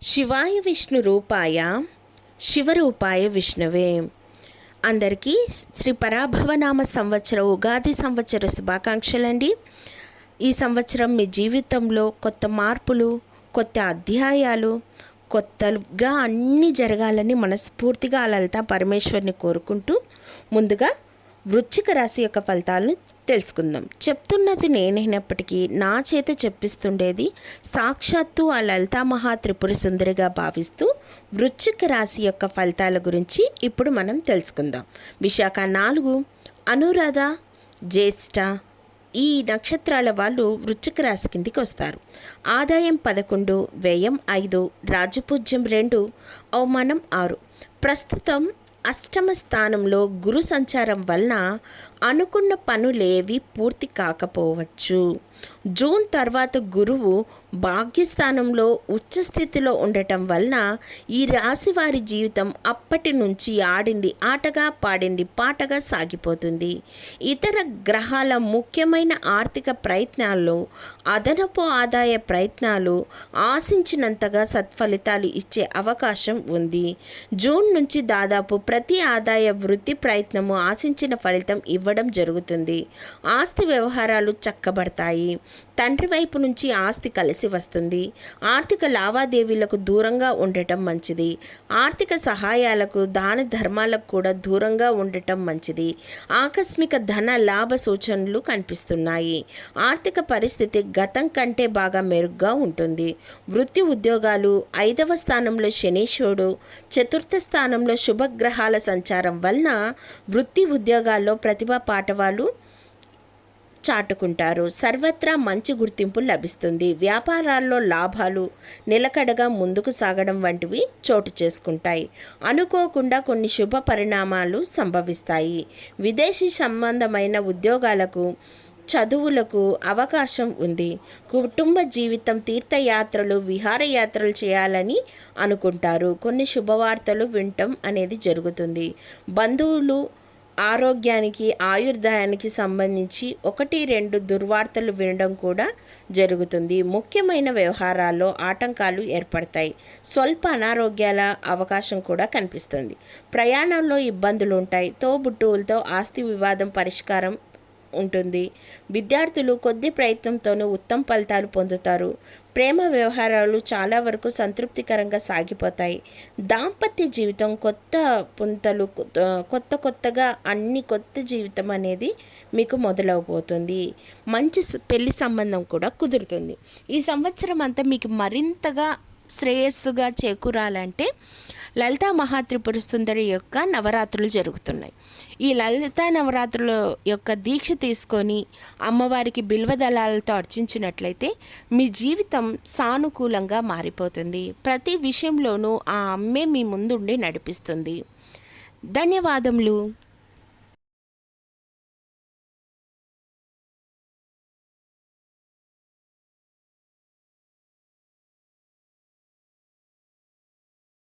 శివాయ విష్ణు రూపాయ శివరూపాయ విష్ణువే. అందరికీ శ్రీ పరాభవనామ సంవత్సర ఉగాది సంవత్సర శుభాకాంక్షలండి. ఈ సంవత్సరం మీ జీవితంలో కొత్త మార్పులు, కొత్త అధ్యాయాలు, కొత్తగా అన్నీ జరగాలని మనస్ఫూర్తిగా లలితా పరమేశ్వరిని కోరుకుంటూ ముందుగా వృశ్చిక రాశి యొక్క ఫలితాలను తెలుసుకుందాం. చెప్తున్నది నేనైనప్పటికీ నా చేత చెప్పిస్తుండేది సాక్షాత్తు ఆ లలితా మహా త్రిపుర సుందరిగా భావిస్తూ వృశ్చిక రాశి యొక్క ఫలితాల గురించి ఇప్పుడు మనం తెలుసుకుందాం. విశాఖ 4, అనురాధ, జ్యేష్ఠ ఈ నక్షత్రాల వాళ్ళు వృశ్చిక రాశి కిందికి వస్తారు. ఆదాయం 11, వ్యయం 5, రాజపూజ్యం 2, అవమానం 6. ప్రస్తుతం అష్టమ స్థానంలో గురు సంచారం వలన అనుకున్న పనులేవి పూర్తి కాకపోవచ్చు. జూన్ తర్వాత గురువు భాగ్యస్థానంలో ఉచ్చస్థితిలో ఉండటం వలన ఈ రాశి వారి జీవితం అప్పటి నుంచి ఆడింది ఆటగా పాడింది పాటగా సాగిపోతుంది. ఇతర గ్రహాల ముఖ్యమైన ఆర్థిక ప్రయత్నాల్లో అదనపు ఆదాయ ప్రయత్నాలు ఆశించినంతగా సత్ఫలితాలు ఇచ్చే అవకాశం ఉంది. జూన్ నుంచి దాదాపు ప్రతి ఆదాయ వృద్ధి ప్రయత్నము ఆశించిన ఫలితం ఇవ్వడం జరుగుతుంది. ఆస్తి వ్యవహారాలు చక్కబడతాయి. తండ్రి వైపు నుంచి ఆస్తి కలిసి వస్తుంది. ఆర్థిక లావాదేవీలకు దూరంగా ఉండటం మంచిది. ఆర్థిక సహాయాలకు దాన ధర్మాలకు కూడా దూరంగా ఉండటం మంచిది. ఆకస్మిక ధన లాభ సూచనలు కనిపిస్తున్నాయి. ఆర్థిక పరిస్థితి గతం కంటే బాగా మెరుగ్గా ఉంటుంది. వృత్తి ఉద్యోగాలు 5వ స్థానంలో శనీశ్వరుడు, 4థ స్థానంలో శుభగ్రహాల సంచారం వలన వృత్తి ఉద్యోగాల్లో ప్రతిభా పాఠవాలు చాటుకుంటారు. సర్వత్రా మంచి గుర్తింపు లభిస్తుంది. వ్యాపారాల్లో లాభాలు నిలకడగా ముందుకు సాగడం వంటివి చోటు చేసుకుంటాయి. అనుకోకుండా కొన్ని శుభ పరిణామాలు సంభవిస్తాయి. విదేశీ సంబంధమైన ఉద్యోగాలకు, చదువులకు అవకాశం ఉంది. కుటుంబ జీవితం తీర్థయాత్రలు, విహారయాత్రలు చేయాలని అనుకుంటారు. కొన్ని శుభవార్తలు వినటం అనేది జరుగుతుంది. బంధువులు ఆరోగ్యానికి, ఆయుర్దాయానికి సంబంధించి 1-2 దుర్వార్తలు వినడం కూడా జరుగుతుంది. ముఖ్యమైన వ్యవహారాల్లో ఆటంకాలు ఏర్పడతాయి. స్వల్ప అనారోగ్యాల అవకాశం కూడా కనిపిస్తుంది. ప్రయాణంలో ఇబ్బందులు ఉంటాయి. తోబుట్టువులతో ఆస్తి వివాదం పరిష్కారం ఉంటుంది. విద్యార్థులు కొద్ది ప్రయత్నంతోనూ ఉత్తమ ఫలితాలు పొందుతారు. ప్రేమ వ్యవహారాలు చాలా వరకు సంతృప్తికరంగా సాగిపోతాయి. దాంపత్య జీవితం కొత్త పుంతలు, కొత్తగా అన్ని కొత్త జీవితం అనేది మీకు మొదలవబోతుంది. మంచి పెళ్లి సంబంధం కూడా కుదురుతుంది. ఈ సంవత్సరం అంతా మీకు మరింతగా శ్రేయస్సుగా చేకూరాలంటే లలితా మహాత్రిపుర సుందరి యొక్క నవరాత్రులు జరుగుతున్నాయి. ఈ లలితా నవరాత్రుల యొక్క దీక్ష తీసుకొని అమ్మవారికి బిల్వదళాలతో అర్చించినట్లయితే మీ జీవితం సానుకూలంగా మారిపోతుంది. ప్రతి విషయంలోనూ ఆ అమ్మే మీ ముందుండి నడిపిస్తుంది. ధన్యవాదములు.